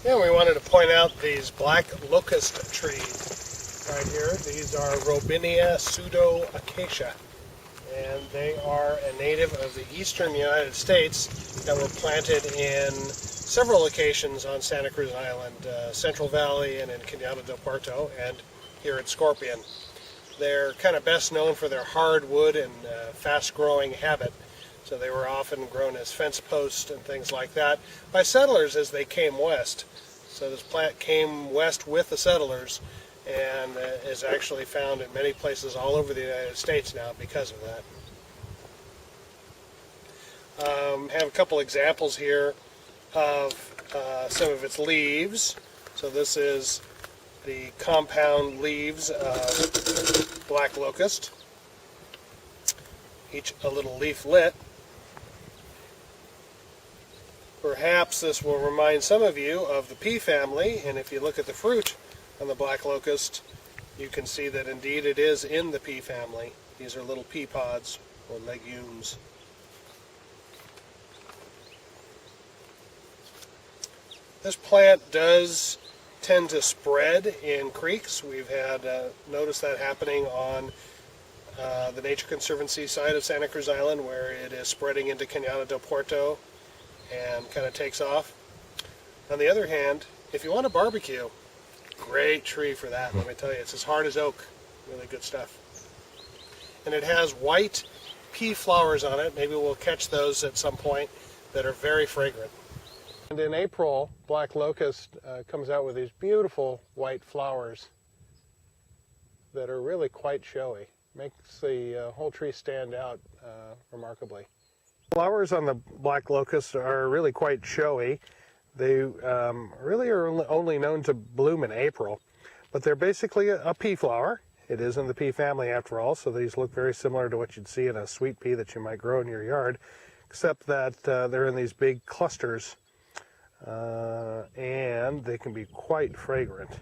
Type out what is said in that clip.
Yeah, we wanted to point out these black locust trees right here. These are Robinia pseudoacacia, and they are a native of the eastern United States that were planted in several locations on Santa Cruz Island, Central Valley and in Cañada del Puerto, and here at Scorpion. They're kind of best known for their hardwood and fast-growing habit. So they were often grown as fence posts and things like that by settlers as they came west. So this plant came west with the settlers and is actually found in many places all over the United States now because of that. Have a couple examples here of some of its leaves. So this is the compound leaves of black locust, each a little leaflet. Perhaps this will remind some of you of the pea family, and if you look at the fruit on the black locust, you can see that indeed it is in the pea family. These are little pea pods or legumes. This plant does tend to spread in creeks. We've had noticed that happening on the Nature Conservancy side of Santa Cruz Island, where it is spreading into Cañada del Puerto and kind of takes off. On the other hand, if you want to barbecue, great tree for that, let me tell you. It's as hard as oak. Really good stuff. And it has white pea flowers on it. Maybe we'll catch those at some point that are very fragrant. And in April, black locust comes out with these beautiful white flowers that are really quite showy. Makes the whole tree stand out remarkably. Flowers on the black locust are really quite showy. They really are only known to bloom in April, but they're basically a pea flower. It is in the pea family after all, so these look very similar to what you'd see in a sweet pea that you might grow in your yard, except that they're in these big clusters, and they can be quite fragrant.